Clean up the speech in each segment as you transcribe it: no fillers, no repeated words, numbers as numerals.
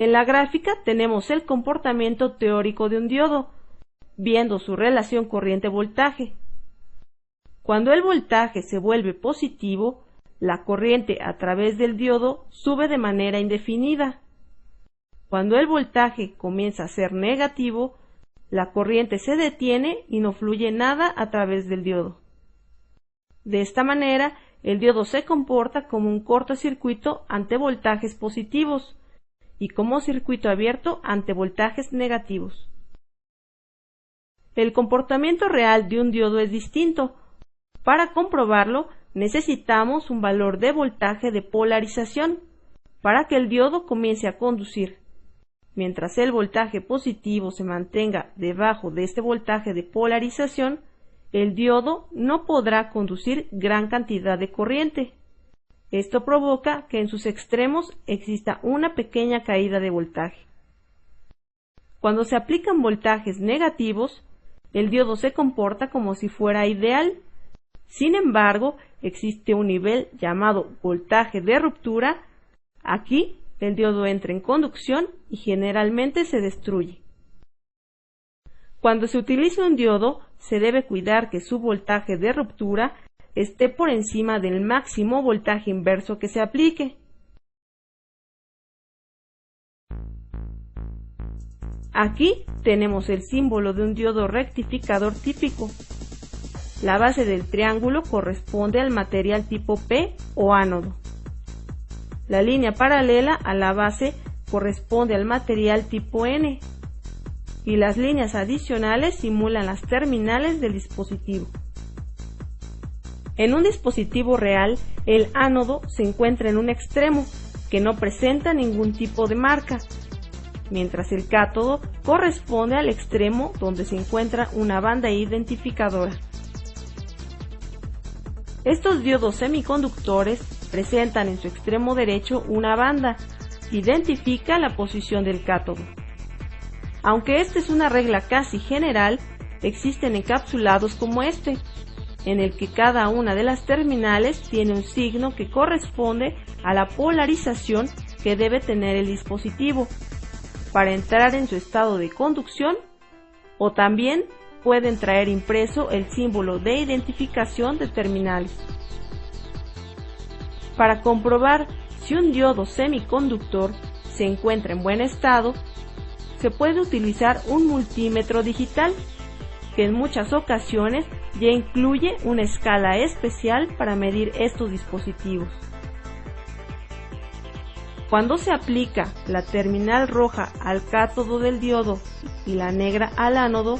En la gráfica tenemos el comportamiento teórico de un diodo, viendo su relación corriente-voltaje. Cuando el voltaje se vuelve positivo, la corriente a través del diodo sube de manera indefinida. Cuando el voltaje comienza a ser negativo, la corriente se detiene y no fluye nada a través del diodo. De esta manera, el diodo se comporta como un cortocircuito ante voltajes positivos y como circuito abierto ante voltajes negativos. El comportamiento real de un diodo es distinto. Para comprobarlo, necesitamos un valor de voltaje de polarización para que el diodo comience a conducir. Mientras el voltaje positivo se mantenga debajo de este voltaje de polarización, el diodo no podrá conducir gran cantidad de corriente. Esto provoca que en sus extremos exista una pequeña caída de voltaje. Cuando se aplican voltajes negativos, el diodo se comporta como si fuera ideal. Sin embargo, existe un nivel llamado voltaje de ruptura. Aquí, el diodo entra en conducción y generalmente se destruye. Cuando se utiliza un diodo, se debe cuidar que su voltaje de ruptura esté por encima del máximo voltaje inverso que se aplique. Aquí tenemos el símbolo de un diodo rectificador típico. La base del triángulo corresponde al material tipo P o ánodo. La línea paralela a la base corresponde al material tipo N y las líneas adicionales simulan las terminales del dispositivo. En un dispositivo real, el ánodo se encuentra en un extremo que no presenta ningún tipo de marca, mientras el cátodo corresponde al extremo donde se encuentra una banda identificadora. Estos diodos semiconductores presentan en su extremo derecho una banda que identifica la posición del cátodo. Aunque esta es una regla casi general, existen encapsulados como este, en el que cada una de las terminales tiene un signo que corresponde a la polarización que debe tener el dispositivo para entrar en su estado de conducción, o también pueden traer impreso el símbolo de identificación de terminales. Para comprobar si un diodo semiconductor se encuentra en buen estado, se puede utilizar un multímetro digital, que en muchas ocasiones ya incluye una escala especial para medir estos dispositivos. Cuando se aplica la terminal roja al cátodo del diodo y la negra al ánodo,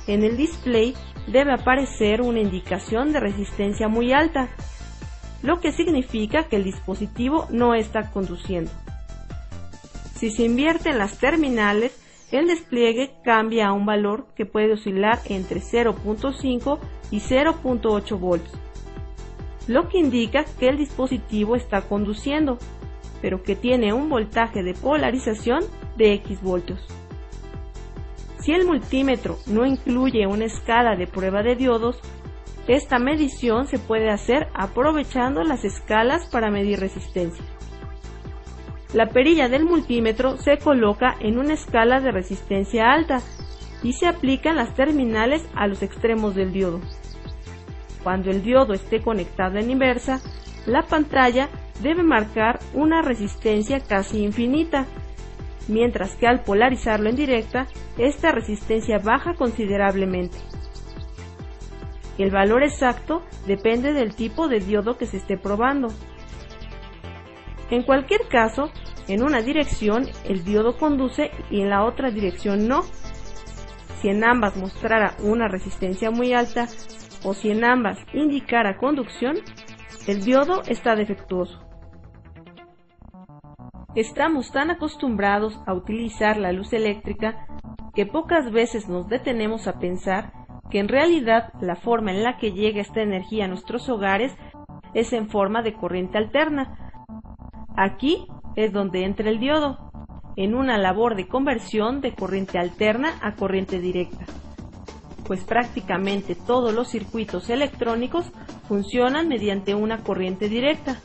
en el display debe aparecer una indicación de resistencia muy alta, lo que significa que el dispositivo no está conduciendo. Si se invierten las terminales, el despliegue cambia a un valor que puede oscilar entre 0.5 y 0.8 volts, lo que indica que el dispositivo está conduciendo, pero que tiene un voltaje de polarización de X voltios. Si el multímetro no incluye una escala de prueba de diodos, esta medición se puede hacer aprovechando las escalas para medir resistencia. La perilla del multímetro se coloca en una escala de resistencia alta y se aplican las terminales a los extremos del diodo. Cuando el diodo esté conectado en inversa, la pantalla debe marcar una resistencia casi infinita, mientras que al polarizarlo en directa, esta resistencia baja considerablemente. El valor exacto depende del tipo de diodo que se esté probando. En cualquier caso, en una dirección el diodo conduce y en la otra dirección no. Si en ambas mostrara una resistencia muy alta o si en ambas indicara conducción, el diodo está defectuoso. Estamos tan acostumbrados a utilizar la luz eléctrica que pocas veces nos detenemos a pensar que en realidad la forma en la que llega esta energía a nuestros hogares es en forma de corriente alterna. Aquí es donde entra el diodo, en una labor de conversión de corriente alterna a corriente directa, pues prácticamente todos los circuitos electrónicos funcionan mediante una corriente directa.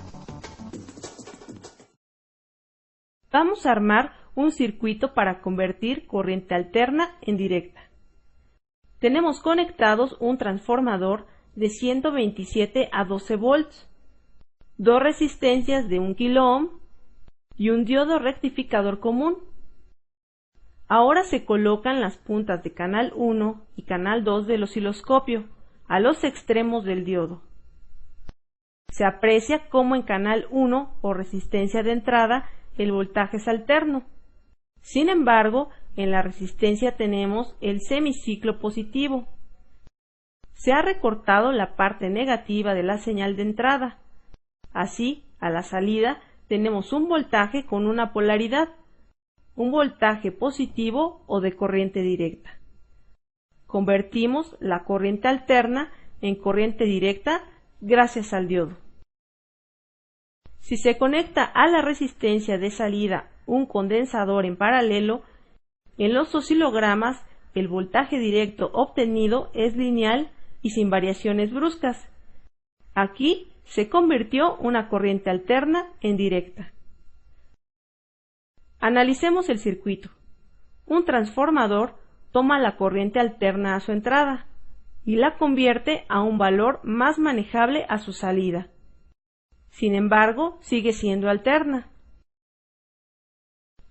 Vamos a armar un circuito para convertir corriente alterna en directa. Tenemos conectados un transformador de 127 a 12 volts, dos resistencias de 1 kΩ y un diodo rectificador común. Ahora se colocan las puntas de canal 1 y canal 2 del osciloscopio a los extremos del diodo. Se aprecia cómo en canal 1 o resistencia de entrada el voltaje es alterno. Sin embargo, en la resistencia tenemos el semiciclo positivo. Se ha recortado la parte negativa de la señal de entrada. Así, a la salida tenemos un voltaje con una polaridad, un voltaje positivo o de corriente directa. Convertimos la corriente alterna en corriente directa gracias al diodo. Si se conecta a la resistencia de salida un condensador en paralelo, en los oscilogramas el voltaje directo obtenido es lineal y sin variaciones bruscas. Aquí se convirtió una corriente alterna en directa. Analicemos el circuito. Un transformador toma la corriente alterna a su entrada y la convierte a un valor más manejable a su salida. Sin embargo, sigue siendo alterna.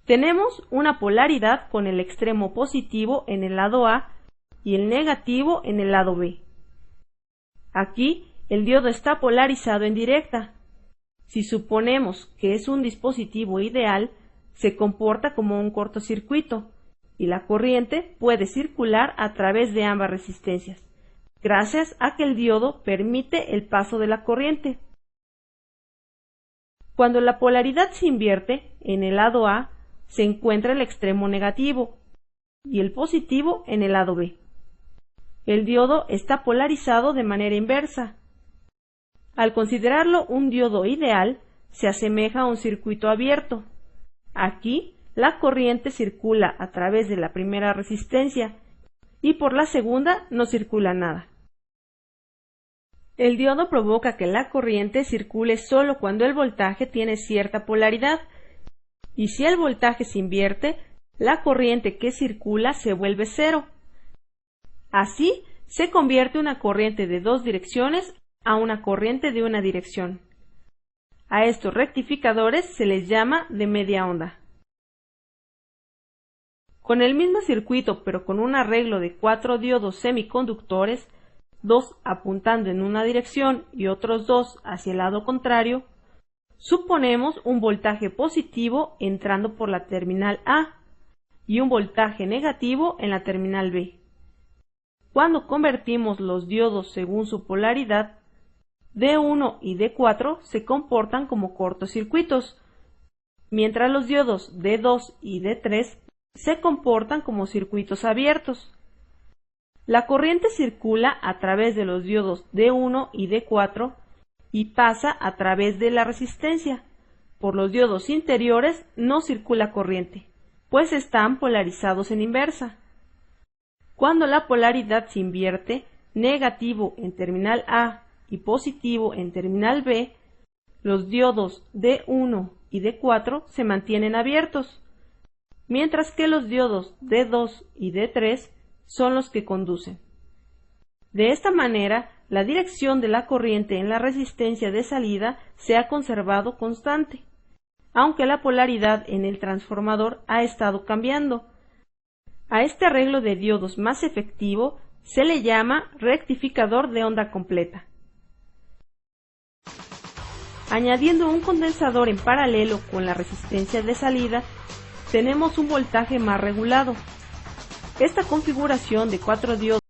Tenemos una polaridad con el extremo positivo en el lado A y el negativo en el lado B. Aquí el diodo está polarizado en directa. Si suponemos que es un dispositivo ideal, se comporta como un cortocircuito y la corriente puede circular a través de ambas resistencias, gracias a que el diodo permite el paso de la corriente. Cuando la polaridad se invierte, en el lado A se encuentra el extremo negativo y el positivo en el lado B. El diodo está polarizado de manera inversa. Al considerarlo un diodo ideal, se asemeja a un circuito abierto. Aquí, la corriente circula a través de la primera resistencia y por la segunda no circula nada. El diodo provoca que la corriente circule solo cuando el voltaje tiene cierta polaridad, y si el voltaje se invierte, la corriente que circula se vuelve cero. Así, se convierte una corriente de dos direcciones a una corriente de una dirección. A estos rectificadores se les llama de media onda. Con el mismo circuito pero con un arreglo de 4 diodos semiconductores, 2 apuntando en una dirección y otros 2 hacia el lado contrario, suponemos un voltaje positivo entrando por la terminal A y un voltaje negativo en la terminal B. Cuando convertimos los diodos según su polaridad, D1 y D4 se comportan como cortocircuitos, mientras los diodos D2 y D3 se comportan como circuitos abiertos. La corriente circula a través de los diodos D1 y D4 y pasa a través de la resistencia. Por los diodos interiores no circula corriente, pues están polarizados en inversa. Cuando la polaridad se invierte, negativo en terminal A y positivo en terminal B, los diodos D1 y D4 se mantienen abiertos, mientras que los diodos D2 y D3 son los que conducen. De esta manera, la dirección de la corriente en la resistencia de salida se ha conservado constante, aunque la polaridad en el transformador ha estado cambiando. A este arreglo de diodos más efectivo se le llama rectificador de onda completa. Añadiendo un condensador en paralelo con la resistencia de salida, tenemos un voltaje más regulado. Esta configuración de 4 diodos